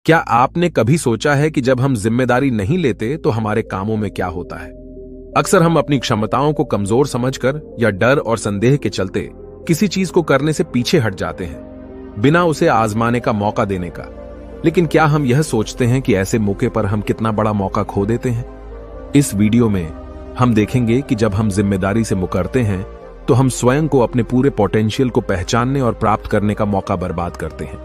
क्या आपने कभी सोचा है कि जब हम जिम्मेदारी नहीं लेते तो हमारे कामों में क्या होता है? अक्सर हम अपनी क्षमताओं को कमजोर समझकर या डर और संदेह के चलते किसी चीज को करने से पीछे हट जाते हैं, बिना उसे आजमाने का मौका देने का। लेकिन क्या हम यह सोचते हैं कि ऐसे मौके पर हम कितना बड़ा मौका खो देते हैं? इस वीडियो में हम देखेंगे कि जब हम जिम्मेदारी से मुकरते हैं तो हम स्वयं को अपने पूरे पोटेंशियल को पहचानने और प्राप्त करने का मौका बर्बाद करते हैं।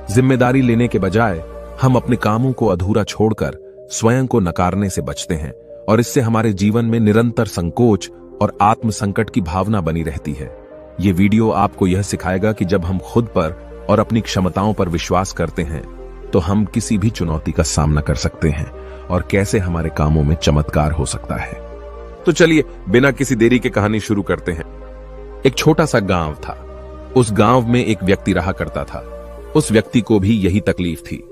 जिम्मेदारी लेने के बजाय हम अपने कामों को अधूरा छोड़कर स्वयं को नकारने से बचते हैं और इससे हमारे जीवन में निरंतर संकोच और आत्म संकट की भावना बनी रहती है। ये वीडियो आपको यह सिखाएगा कि जब हम खुद पर और अपनी क्षमताओं पर विश्वास करते हैं तो हम किसी भी चुनौती का सामना कर सकते हैं और कैसे हमारे कामों में चमत्कार हो सकता है। तो चलिए बिना किसी देरी के कहानी शुरू करते हैं। एक छोटा सा गांव था। उस गांव में एक व्यक्ति रहा करता था। उस व्यक्ति को भी यही तकलीफ थी।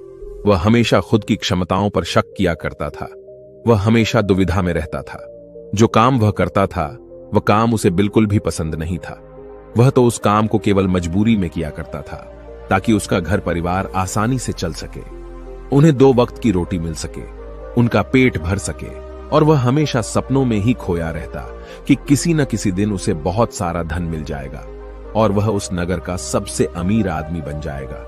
वह हमेशा खुद की क्षमताओं पर शक किया करता था। वह हमेशा दुविधा में रहता था। जो काम वह करता था वह काम उसे बिल्कुल भी पसंद नहीं था। वह तो उस काम को केवल मजबूरी में किया करता था ताकि उसका घर परिवार आसानी से चल सके, उन्हें 2 वक्त की रोटी मिल सके, उनका पेट भर सके। और वह हमेशा सपनों में ही खोया रहता कि किसी न किसी दिन उसे बहुत सारा धन मिल जाएगा और वह उस नगर का सबसे अमीर आदमी बन जाएगा।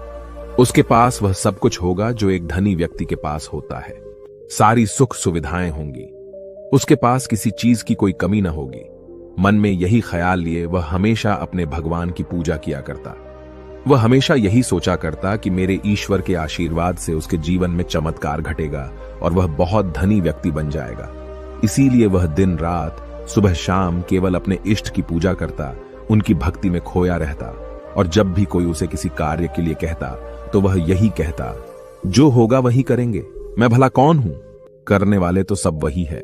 उसके पास वह सब कुछ होगा जो एक धनी व्यक्ति के पास होता है। सारी सुख सुविधाएं होंगी। उसके पास किसी चीज की कोई कमी न होगी। मन में यही ख्याल लिए वह हमेशा अपने भगवान की पूजा किया करता। वह हमेशा यही सोचा करता कि मेरे ईश्वर के आशीर्वाद से उसके जीवन में चमत्कार घटेगा और वह बहुत धनी व्यक्ति बन जाएगा। इसीलिए वह दिन रात सुबह शाम केवल अपने इष्ट की पूजा करता, उनकी भक्ति में खोया रहता। और जब भी कोई उसे किसी कार्य के लिए कहता तो वह यही कहता, जो होगा वही करेंगे, मैं भला कौन हूं, करने वाले तो सब वही है।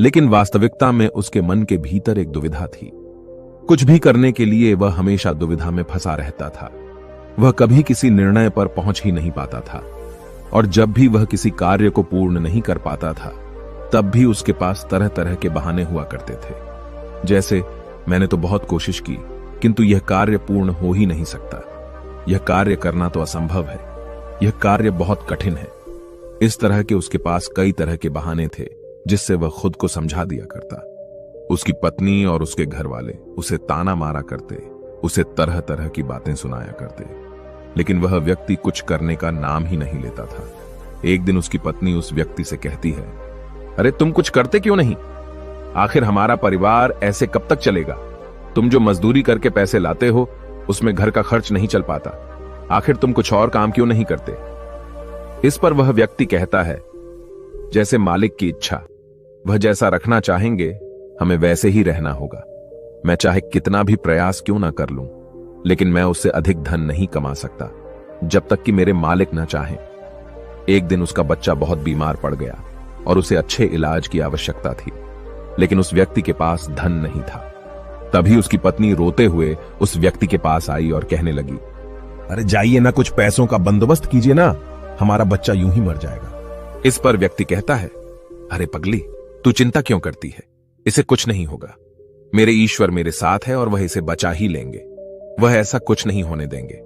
लेकिन वास्तविकता में उसके मन के भीतर एक दुविधा थी। कुछ भी करने के लिए वह हमेशा दुविधा में फंसा रहता था। वह कभी किसी निर्णय पर पहुंच ही नहीं पाता था और जब भी वह किसी कार्य को पूर्ण नहीं कर पाता था तब भी उसके पास तरह तरह के बहाने हुआ करते थे। जैसे, मैंने तो बहुत कोशिश की किंतु यह कार्य पूर्ण हो ही नहीं सकता, यह कार्य करना तो असंभव है, यह कार्य बहुत कठिन है। इस तरह के उसके पास कई तरह के बहाने थे जिससे वह खुद को समझा दिया करता। उसकी पत्नी और उसके घर वाले उसे ताना मारा करते, उसे तरह तरह की बातें सुनाया करते, लेकिन वह व्यक्ति कुछ करने का नाम ही नहीं लेता था। एक दिन उसकी पत्नी उस व्यक्ति से कहती है, अरे तुम कुछ करते क्यों नहीं? आखिर हमारा परिवार ऐसे कब तक चलेगा? तुम जो मजदूरी करके पैसे लाते हो उसमें घर का खर्च नहीं चल पाता। आखिर तुम कुछ और काम क्यों नहीं करते? इस पर वह व्यक्ति कहता है, जैसे मालिक की इच्छा, वह जैसा रखना चाहेंगे हमें वैसे ही रहना होगा। मैं चाहे कितना भी प्रयास क्यों ना कर लूं, लेकिन मैं उससे अधिक धन नहीं कमा सकता जब तक कि मेरे मालिक ना चाहें। एक दिन उसका बच्चा बहुत बीमार पड़ गया और उसे अच्छे इलाज की आवश्यकता थी, लेकिन उस व्यक्ति के पास धन नहीं था। तभी उसकी पत्नी रोते हुए उस व्यक्ति के पास आई और कहने लगी, अरे जाइए ना, कुछ पैसों का बंदोबस्त कीजिए ना, हमारा बच्चा यूं ही मर जाएगा। इस पर व्यक्ति कहता है, अरे पगली, तू चिंता क्यों करती है? इसे कुछ नहीं होगा। मेरे ईश्वर मेरे साथ है और वह इसे बचा ही लेंगे। वह ऐसा कुछ नहीं होने देंगे।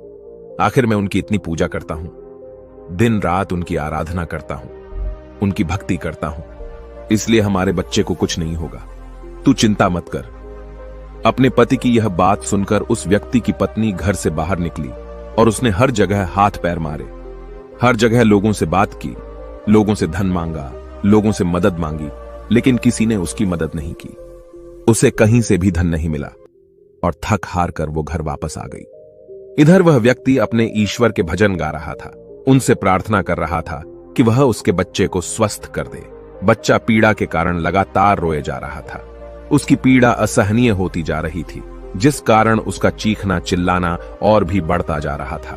आखिर मैं उनकी इतनी पूजा करता हूं, दिन रात उनकी आराधना करता हूं, उनकी भक्ति करता हूं, इसलिए हमारे बच्चे को कुछ नहीं होगा। तू चिंता मत कर। अपने पति की यह बात सुनकर उस व्यक्ति की पत्नी घर से बाहर निकली और उसने हर जगह हाथ पैर मारे, हर जगह लोगों से बात की, लोगों से धन मांगा, लोगों से मदद मांगी, लेकिन किसी ने उसकी मदद नहीं की। उसे कहीं से भी धन नहीं मिला और थक हार कर वो घर वापस आ गई। इधर वह व्यक्ति अपने ईश्वर के भजन गा रहा था, उनसे प्रार्थना कर रहा था कि वह उसके बच्चे को स्वस्थ कर दे। बच्चा पीड़ा के कारण लगातार रोए जा रहा था। उसकी पीड़ा असहनीय होती जा रही थी, जिस कारण उसका चीखना चिल्लाना और भी बढ़ता जा रहा था।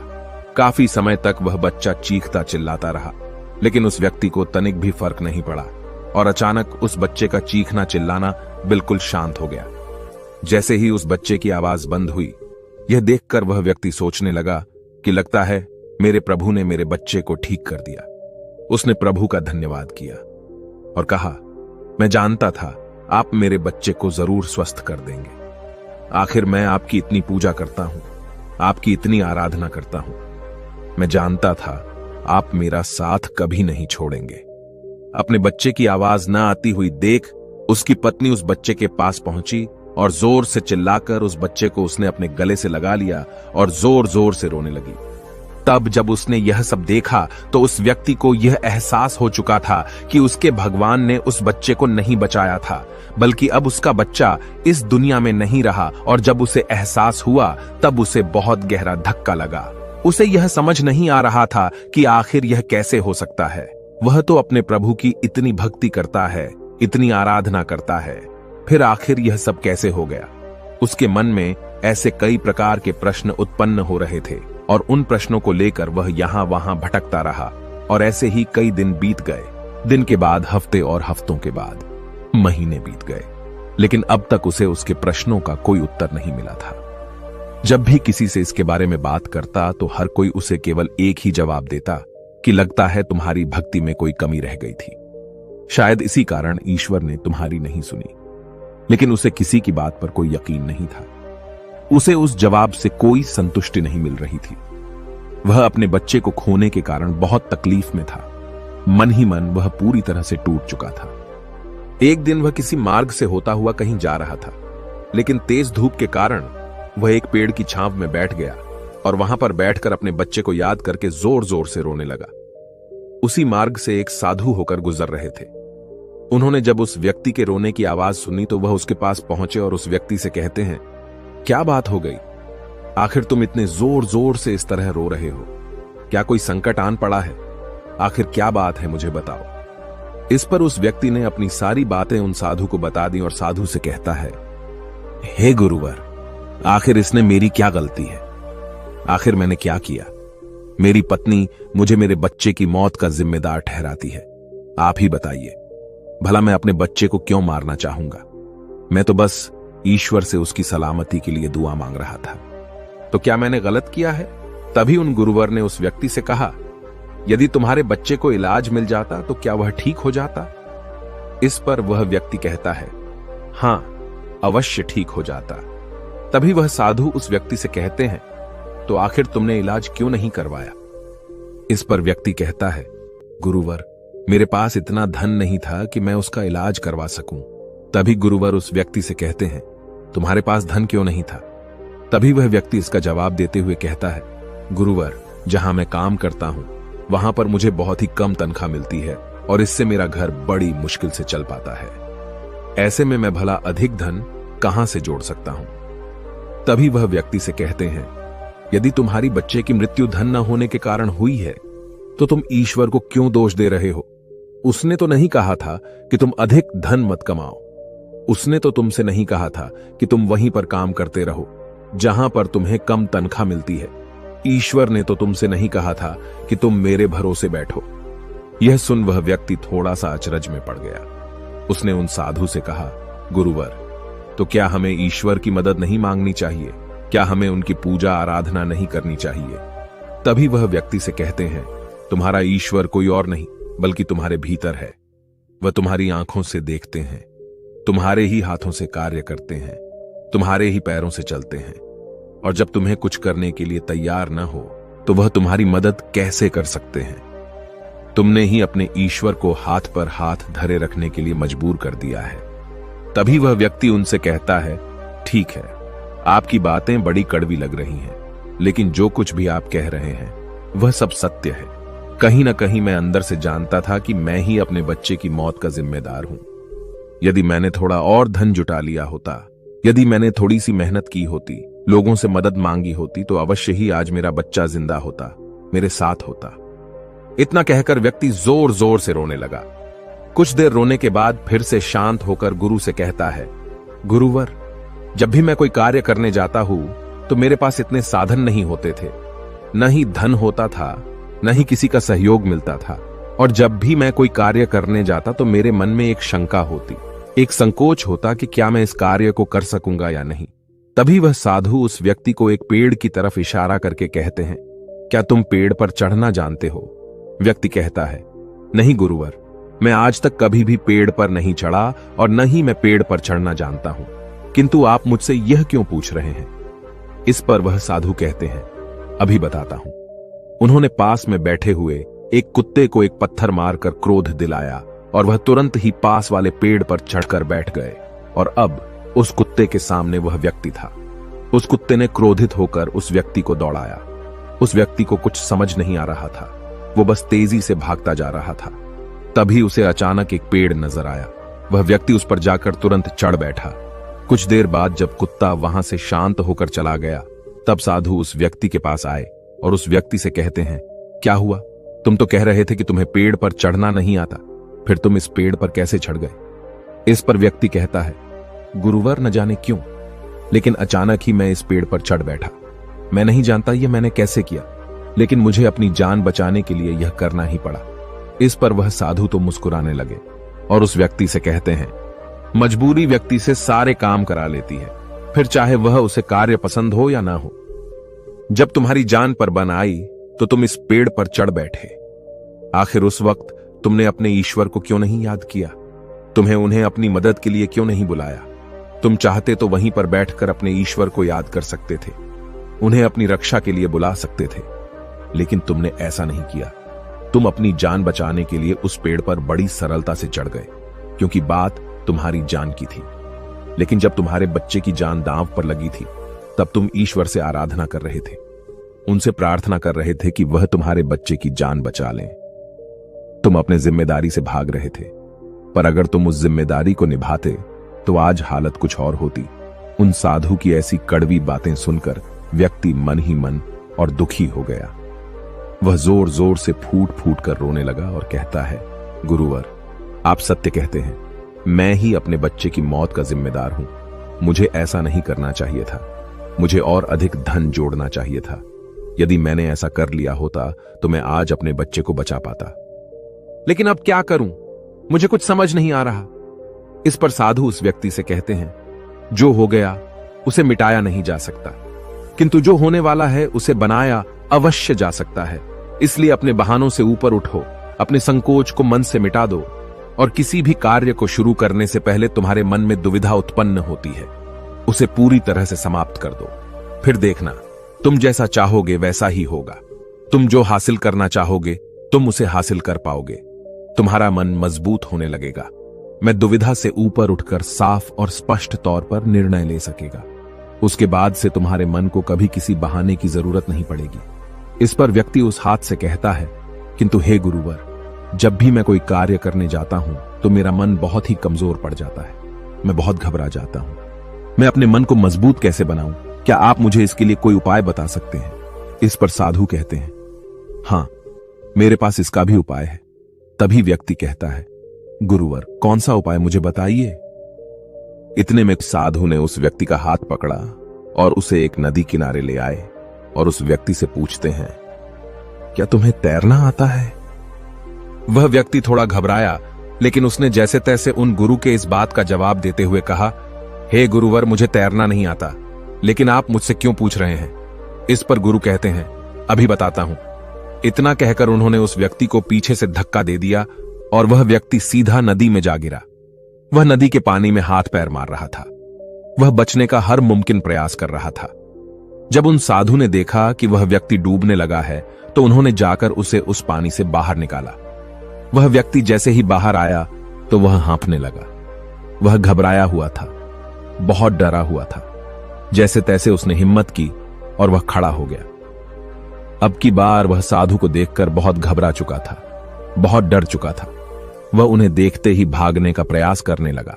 काफी समय तक वह बच्चा चीखता चिल्लाता रहा, लेकिन उस व्यक्ति को तनिक भी फर्क नहीं पड़ा और अचानक उस बच्चे का चीखना चिल्लाना बिल्कुल शांत हो गया। जैसे ही उस बच्चे की आवाज बंद हुई, यह देखकर वह व्यक्ति सोचने लगा कि लगता है मेरे प्रभु ने मेरे बच्चे को ठीक कर दिया। उसने प्रभु का धन्यवाद किया और कहा, मैं जानता था आप मेरे बच्चे को जरूर स्वस्थ कर देंगे। आखिर मैं आपकी इतनी पूजा करता हूं, आपकी इतनी आराधना करता हूं। मैं जानता था आप मेरा साथ कभी नहीं छोड़ेंगे। अपने बच्चे की आवाज ना आती हुई देख उसकी पत्नी उस बच्चे के पास पहुंची और जोर से चिल्लाकर उस बच्चे को उसने अपने गले से लगा लिया और जोर जोर से रोने लगी। तब जब उसने यह सब देखा तो उस व्यक्ति को यह एहसास हो चुका था कि उसके भगवान ने उस बच्चे को नहीं बचाया था, बल्कि अब उसका बच्चा इस दुनिया में नहीं रहा। और जब उसे एहसास हुआ तब उसे बहुत गहरा धक्का लगा। उसे यह समझ नहीं आ रहा था कि आखिर यह कैसे हो सकता है। वह तो अपने प्रभु की इतनी भक्ति करता है, इतनी आराधना करता है, फिर आखिर यह सब कैसे हो गया। उसके मन में ऐसे कई प्रकार के प्रश्न उत्पन्न हो रहे थे और उन प्रश्नों को लेकर वह यहां वहां भटकता रहा। और ऐसे ही कई दिन बीत गए। दिन के बाद हफ्ते और हफ्तों के बाद महीने बीत गए, लेकिन अब तक उसे उसके प्रश्नों का कोई उत्तर नहीं मिला था। जब भी किसी से इसके बारे में बात करता तो हर कोई उसे केवल एक ही जवाब देता कि लगता है तुम्हारी भक्ति में कोई कमी रह गई थी। शायद इसी कारण ईश्वर ने तुम्हारी नहीं सुनी। लेकिन उसे किसी की बात पर कोई यकीन नहीं था। उसे उस जवाब से कोई संतुष्टि नहीं मिल रही थी। वह अपने बच्चे को खोने के कारण बहुत तकलीफ में था। मन ही मन वह पूरी तरह से टूट चुका था। एक दिन वह किसी मार्ग से होता हुआ कहीं जा रहा था, लेकिन तेज धूप के कारण वह एक पेड़ की छांव में बैठ गया और वहां पर बैठकर अपने बच्चे को याद करके जोर जोर से रोने लगा। उसी मार्ग से एक साधु होकर गुजर रहे थे। उन्होंने जब उस व्यक्ति के रोने की आवाज सुनी तो वह उसके पास पहुंचे और उस व्यक्ति से कहते हैं, क्या बात हो गई? आखिर तुम इतने जोर जोर से इस तरह रो रहे हो? क्या कोई संकट आन पड़ा है? आखिर क्या बात है, मुझे बताओ। इस पर उस व्यक्ति ने अपनी सारी बातें उन साधु को बता दी और साधु से कहता है, हे गुरुवर, आखिर इसने मेरी क्या गलती है? आखिर मैंने क्या किया? मेरी पत्नी मुझे मेरे बच्चे की मौत का जिम्मेदार ठहराती है। आप ही बताइए, भला मैं अपने बच्चे को क्यों मारना चाहूंगा? मैं तो बस ईश्वर से उसकी सलामती के लिए दुआ मांग रहा था। तो क्या मैंने गलत किया है? तभी उन गुरुवर ने उस व्यक्ति से कहा, यदि तुम्हारे बच्चे को इलाज मिल जाता तो क्या वह ठीक हो जाता? इस पर वह व्यक्ति कहता है, हां, अवश्य ठीक हो जाता। तभी वह साधु उस व्यक्ति से कहते हैं, तो आखिर तुमने इलाज क्यों नहीं करवाया? इस पर व्यक्ति कहता है, गुरुवर, मेरे पास इतना धन नहीं था कि मैं उसका इलाज करवा सकूं। तभी गुरुवर उस व्यक्ति से कहते हैं, तुम्हारे पास धन क्यों नहीं था? तभी वह व्यक्ति इसका जवाब देते हुए कहता है, गुरुवर, जहां मैं काम करता हूं वहां पर मुझे बहुत ही कम तनख्वाह मिलती है और इससे मेरा घर बड़ी मुश्किल से चल पाता है। ऐसे में मैं भला अधिक धन कहां से जोड़ सकता हूं? तभी वह व्यक्ति से कहते हैं, यदि तुम्हारी बच्चे की मृत्यु धन न होने के कारण हुई है तो तुम ईश्वर को क्यों दोष दे रहे हो? उसने तो नहीं कहा था कि तुम अधिक धन मत कमाओ। उसने तो तुमसे नहीं कहा था कि तुम वहीं पर काम करते रहो जहां पर तुम्हें कम तनख्वाह मिलती है। ईश्वर ने तो तुमसे नहीं कहा था कि तुम मेरे भरोसे बैठो। यह सुन वह व्यक्ति थोड़ा सा अचरज में पड़ गया। उसने उन साधु से कहा, गुरुवर, तो क्या हमें ईश्वर की मदद नहीं मांगनी चाहिए? क्या हमें उनकी पूजा आराधना नहीं करनी चाहिए? तभी वह व्यक्ति से कहते हैं, तुम्हारा ईश्वर कोई और नहीं बल्कि तुम्हारे भीतर है। वह तुम्हारी आंखों से देखते हैं, तुम्हारे ही हाथों से कार्य करते हैं, तुम्हारे ही पैरों से चलते हैं, और जब तुम्हें कुछ करने के लिए तैयार न हो तो वह तुम्हारी मदद कैसे कर सकते हैं? तुमने ही अपने ईश्वर को हाथ पर हाथ धरे रखने के लिए मजबूर कर दिया है। तभी वह व्यक्ति उनसे कहता है, ठीक है, आपकी बातें बड़ी कड़वी लग रही हैं, लेकिन जो कुछ भी आप कह रहे हैं वह सब सत्य है। कहीं ना कहीं मैं अंदर से जानता था कि मैं ही अपने बच्चे की मौत का जिम्मेदार हूं। यदि मैंने थोड़ा और धन जुटा लिया होता, यदि मैंने थोड़ी सी मेहनत की होती, लोगों से मदद मांगी होती, तो अवश्य ही आज मेरा बच्चा जिंदा होता, मेरे साथ होता। इतना कहकर व्यक्ति जोर जोर से रोने लगा। कुछ देर रोने के बाद फिर से शांत होकर गुरु से कहता है, गुरुवर, जब भी मैं कोई कार्य करने जाता हूं तो मेरे पास इतने साधन नहीं होते थे, न ही धन होता था, न ही किसी का सहयोग मिलता था। और जब भी मैं कोई कार्य करने जाता तो मेरे मन में एक शंका होती, एक संकोच होता कि क्या मैं इस कार्य को कर सकूंगा या नहीं। तभी वह साधु उस व्यक्ति को एक पेड़ की तरफ इशारा करके कहते हैं, क्या तुम पेड़ पर चढ़ना जानते हो? व्यक्ति कहता है, नहीं गुरुवर, मैं आज तक कभी भी पेड़ पर नहीं चढ़ा और न ही मैं पेड़ पर चढ़ना जानता हूं, किंतु आप मुझसे यह क्यों पूछ रहे हैं? इस पर वह साधु कहते हैं, अभी बताता हूं। उन्होंने पास में बैठे हुए एक कुत्ते को एक पत्थर मारकर क्रोध दिलाया और वह तुरंत ही पास वाले पेड़ पर चढ़कर बैठ गए। और अब उस कुत्ते के सामने वह व्यक्ति था। उस कुत्ते ने क्रोधित होकर उस व्यक्ति को दौड़ाया। उस व्यक्ति को कुछ समझ नहीं आ रहा था, वो बस तेजी से भागता जा रहा था। तभी उसे अचानक एक पेड़ नजर आया। वह व्यक्ति उस पर जाकर तुरंत चढ़ बैठा। कुछ देर बाद जब कुत्ता वहां से शांत होकर चला गया, तब साधु उस व्यक्ति के पास आए और उस व्यक्ति से कहते हैं, क्या हुआ? तुम तो कह रहे थे कि तुम्हें पेड़ पर चढ़ना नहीं आता, फिर तुम इस पेड़ पर कैसे चढ़ गए? इस पर व्यक्ति कहता है, गुरुवर न जाने क्यों, लेकिन अचानक ही मैं इस पेड़ पर चढ़ बैठा। मैं नहीं जानता ये मैंने कैसे किया, लेकिन मुझे अपनी जान बचाने के लिए यह करना ही पड़ा। इस पर वह साधु तो मुस्कुराने लगे और उस व्यक्ति से कहते हैं, मजबूरी व्यक्ति से सारे काम करा लेती है, फिर चाहे वह उसे कार्य पसंद हो या ना हो। जब तुम्हारी जान पर बन आई तो तुम इस पेड़ पर चढ़ बैठे। आखिर उस वक्त तुमने अपने ईश्वर को क्यों नहीं याद किया? तुम्हें उन्हें अपनी मदद के लिए क्यों नहीं बुलाया? तुम चाहते तो वहीं पर बैठकर अपने ईश्वर को याद कर सकते थे, उन्हें अपनी रक्षा के लिए बुला सकते थे, लेकिन तुमने ऐसा नहीं किया। तुम अपनी जान बचाने के लिए उस पेड़ पर बड़ी सरलता से चढ़ गए, क्योंकि बात तुम्हारी जान की थी। लेकिन जब तुम्हारे बच्चे की जान दांव पर लगी थी, तब तुम ईश्वर से आराधना कर रहे थे, उनसे प्रार्थना कर रहे थे कि वह तुम्हारे बच्चे की जान बचा लें। तुम अपने जिम्मेदारी से भाग रहे थे, पर अगर तुम उस जिम्मेदारी को निभाते तो आज हालत कुछ और होती। उन साधु की ऐसी कड़वी बातें सुनकर व्यक्ति मन ही मन और दुखी हो गया। वह जोर जोर से फूट फूट कर रोने लगा और कहता है, गुरुवर, आप सत्य कहते हैं, मैं ही अपने बच्चे की मौत का जिम्मेदार हूं। मुझे ऐसा नहीं करना चाहिए था, मुझे और अधिक धन जोड़ना चाहिए था। यदि मैंने ऐसा कर लिया होता तो मैं आज अपने बच्चे को बचा पाता, लेकिन अब क्या करूं? मुझे कुछ समझ नहीं आ रहा। इस पर साधु उस व्यक्ति से कहते हैं, जो हो गया उसे मिटाया नहीं जा सकता, किंतु जो होने वाला है उसे बनाया अवश्य जा सकता है। इसलिए अपने बहानों से ऊपर उठो, अपने संकोच को मन से मिटा दो, और किसी भी कार्य को शुरू करने से पहले तुम्हारे मन में दुविधा उत्पन्न होती है, उसे पूरी तरह से समाप्त कर दो। फिर देखना, तुम जैसा चाहोगे वैसा ही होगा। तुम जो हासिल करना चाहोगे तुम उसे हासिल कर पाओगे। तुम्हारा मन मजबूत होने लगेगा। मैं दुविधा से ऊपर उठकर साफ और स्पष्ट तौर पर निर्णय ले सकेगा। उसके बाद से तुम्हारे मन को कभी किसी बहाने की जरूरत नहीं पड़ेगी। इस पर व्यक्ति उस हाथ से कहता है, किंतु हे गुरुवर, जब भी मैं कोई कार्य करने जाता हूं तो मेरा मन बहुत ही कमजोर पड़ जाता है। मैं बहुत घबरा जाता हूं। मैं अपने मन को मजबूत कैसे बनाऊं? क्या आप मुझे इसके लिए कोई उपाय बता सकते हैं? इस पर साधु कहते हैं, हां, मेरे पास इसका भी उपाय है। तभी व्यक्ति कहता है, गुरुवर, कौन सा उपाय, मुझे बताइए। इतने में साधु ने उस व्यक्ति का हाथ पकड़ा और उसे एक नदी किनारे ले आए और उस व्यक्ति से पूछते हैं, क्या तुम्हें तैरना आता है? वह व्यक्ति थोड़ा घबराया, लेकिन उसने जैसे तैसे उन गुरु के इस बात का जवाब देते हुए कहा, हे गुरुवर, मुझे तैरना नहीं आता, लेकिन आप मुझसे क्यों पूछ रहे हैं? इस पर गुरु कहते हैं, अभी बताता हूं। इतना कहकर उन्होंने उस व्यक्ति को पीछे से धक्का दे दिया और वह व्यक्ति सीधा नदी में जा गिरा। वह नदी के पानी में हाथ पैर मार रहा था। वह बचने का हर मुमकिन प्रयास कर रहा था। जब उन साधु ने देखा कि वह व्यक्ति डूबने लगा है तो उन्होंने जाकर उसे उस पानी से बाहर निकाला। वह व्यक्ति जैसे ही बाहर आया तो वह हाँफने लगा। वह घबराया हुआ था, बहुत डरा हुआ था। जैसे तैसे उसने हिम्मत की और वह खड़ा हो गया। अब की बार वह साधु को देखकर बहुत घबरा चुका था, बहुत डर चुका था। वह उन्हें देखते ही भागने का प्रयास करने लगा,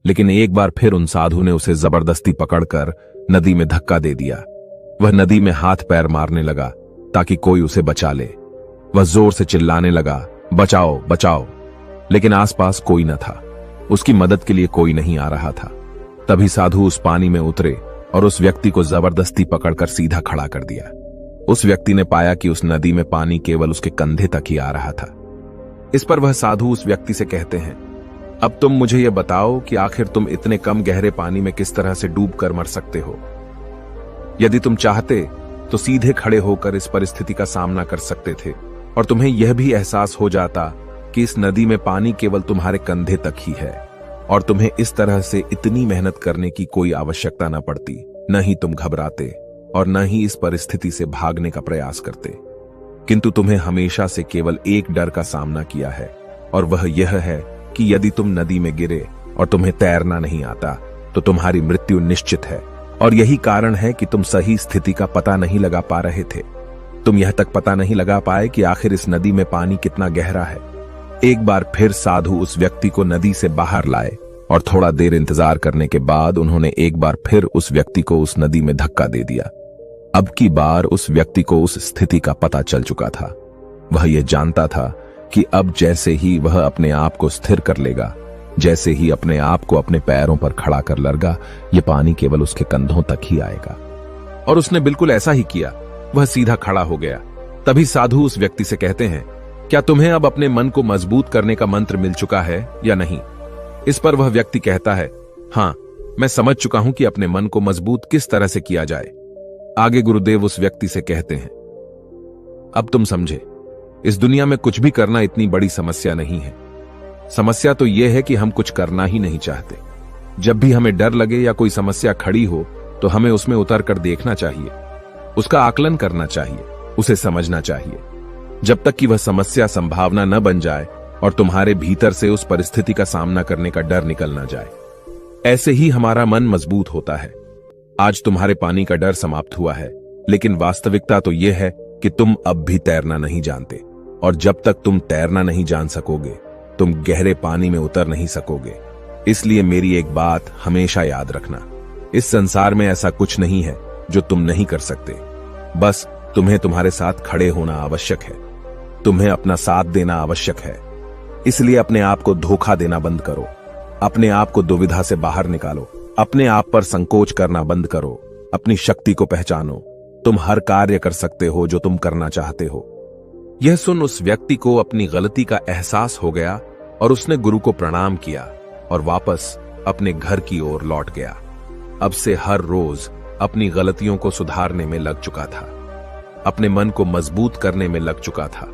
लेकिन एक बार फिर उन साधु ने उसे जबरदस्ती पकड़कर नदी में धक्का दे दिया। वह नदी में हाथ पैर मारने लगा ताकि कोई उसे बचा ले। वह जोर से चिल्लाने लगा, बचाओ बचाओ, लेकिन आसपास कोई न था। उसकी मदद के लिए कोई नहीं आ रहा था। तभी साधु उस पानी में उतरे और उस व्यक्ति को जबरदस्ती पकड़कर सीधा खड़ा कर दिया। उस व्यक्ति ने पाया कि उस नदी में पानी केवल उसके कंधे तक ही आ रहा था। इस पर वह साधु उस व्यक्ति से कहते हैं, अब तुम मुझे यह बताओ कि आखिर तुम इतने कम गहरे पानी में किस तरह से डूब कर मर सकते हो? यदि तुम चाहते तो सीधे खड़े होकर इस परिस्थिति का सामना कर सकते थे और तुम्हें यह भी एहसास हो जाता कि इस नदी में पानी केवल तुम्हारे कंधे तक ही है और तुम्हें इस तरह से इतनी मेहनत करने की कोई आवश्यकता न पड़ती। न ही तुम घबराते और न ही इस परिस्थिति से भागने का प्रयास करते। किंतु तुम्हें हमेशा से केवल एक डर का सामना किया है, और वह यह है कि यदि तुम नदी में गिरे और तुम्हें तैरना नहीं आता तो तुम्हारी मृत्यु निश्चित है। और यही कारण है कि तुम सही स्थिति का पता नहीं लगा पा रहे थे। तुम यह तक पता नहीं लगा पाए कि आखिर इस नदी में पानी कितना गहरा है। एक बार फिर साधु उस व्यक्ति को नदी से बाहर लाए और थोड़ा देर इंतजार करने के बाद उन्होंने एक बार फिर उस व्यक्ति को उस नदी में धक्का दे दिया। अब की बार उस व्यक्ति को उस स्थिति का पता चल चुका था। वह यह जानता था कि अब जैसे ही वह अपने आप को स्थिर कर लेगा, जैसे ही अपने आप को अपने पैरों पर खड़ा कर लेगा, यह पानी केवल उसके कंधों तक ही आएगा। और उसने बिल्कुल ऐसा ही किया। वह सीधा खड़ा हो गया। तभी साधु उस व्यक्ति से कहते हैं, क्या तुम्हें अब अपने मन को मजबूत करने का मंत्र मिल चुका है या नहीं? इस पर वह व्यक्ति कहता है, हां, मैं समझ चुका हूं कि अपने मन को मजबूत किस तरह से किया जाए। आगे गुरुदेव उस व्यक्ति से कहते हैं, अब तुम समझे, इस दुनिया में कुछ भी करना इतनी बड़ी समस्या नहीं है। समस्या तो यह है कि हम कुछ करना ही नहीं चाहते। जब भी हमें डर लगे या कोई समस्या खड़ी हो तो हमें उसमें उतर कर देखना चाहिए, उसका आकलन करना चाहिए, उसे समझना चाहिए, जब तक कि वह समस्या संभावना न बन जाए और तुम्हारे भीतर से उस परिस्थिति का सामना करने का डर निकल न जाए। ऐसे ही हमारा मन मजबूत होता है। आज तुम्हारे पानी का डर समाप्त हुआ है, लेकिन वास्तविकता तो यह है कि तुम अब भी तैरना नहीं जानते, और जब तक तुम तैरना नहीं जान सकोगे तुम गहरे पानी में उतर नहीं सकोगे। इसलिए मेरी एक बात हमेशा याद रखना, इस संसार में ऐसा कुछ नहीं है जो तुम नहीं कर सकते। बस तुम्हें तुम्हारे साथ खड़े होना आवश्यक है, तुम्हें अपना साथ देना आवश्यक है। इसलिए अपने आप को धोखा देना बंद करो, अपने आप को दुविधा से बाहर निकालो, अपने आप पर संकोच करना बंद करो, अपनी शक्ति को पहचानो। तुम हर कार्य कर सकते हो जो तुम करना चाहते हो। यह सुन उस व्यक्ति को अपनी गलती का एहसास हो गया और उसने गुरु को प्रणाम किया और वापस अपने घर की ओर लौट गया। अब से हर रोज अपनी गलतियों को सुधारने में लग चुका था, अपने मन को मजबूत करने में लग चुका था।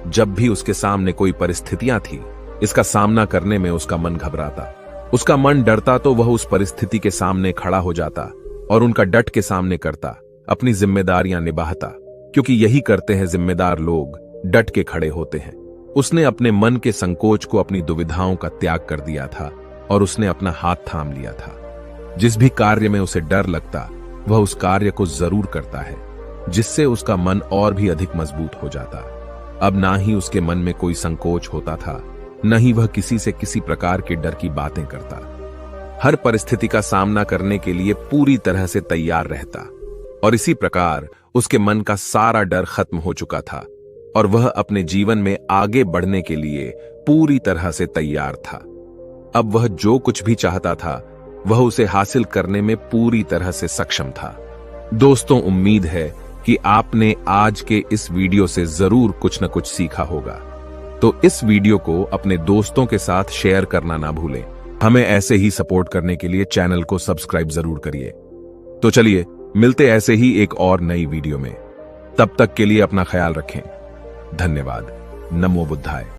जब भी उसके सामने कोई परिस्थितियां थी, इसका सामना करने में उसका मन घबराता, उसका मन डरता, तो वह उस परिस्थिति के सामने खड़ा हो जाता और उनका डट के सामने करता, अपनी जिम्मेदारियां निभाता, क्योंकि यही करते हैं जिम्मेदार लोग, डट के खड़े होते हैं। उसने अपने मन के संकोच को, अपनी दुविधाओं का त्याग कर दिया था और उसने अपना हाथ थाम लिया था। जिस भी कार्य में उसे डर लगता वह उस कार्य को जरूर करता है, जिससे उसका मन और भी अधिक मजबूत हो जाता। अब ना ही उसके मन में कोई संकोच होता था, न ही वह किसी से किसी प्रकार के डर की बातें करता। हर परिस्थिति का सामना करने के लिए पूरी तरह से तैयार रहता, और इसी प्रकार उसके मन का सारा डर खत्म हो चुका था और वह अपने जीवन में आगे बढ़ने के लिए पूरी तरह से तैयार था। अब वह जो कुछ भी चाहता था वह उसे हासिल करने में पूरी तरह से सक्षम था। दोस्तों, उम्मीद है कि आपने आज के इस वीडियो से जरूर कुछ न कुछ सीखा होगा। तो इस वीडियो को अपने दोस्तों के साथ शेयर करना ना भूलें। हमें ऐसे ही सपोर्ट करने के लिए चैनल को सब्सक्राइब जरूर करिए। तो चलिए मिलते ऐसे ही एक और नई वीडियो में। तब तक के लिए अपना ख्याल रखें। धन्यवाद। नमो बुद्धाय।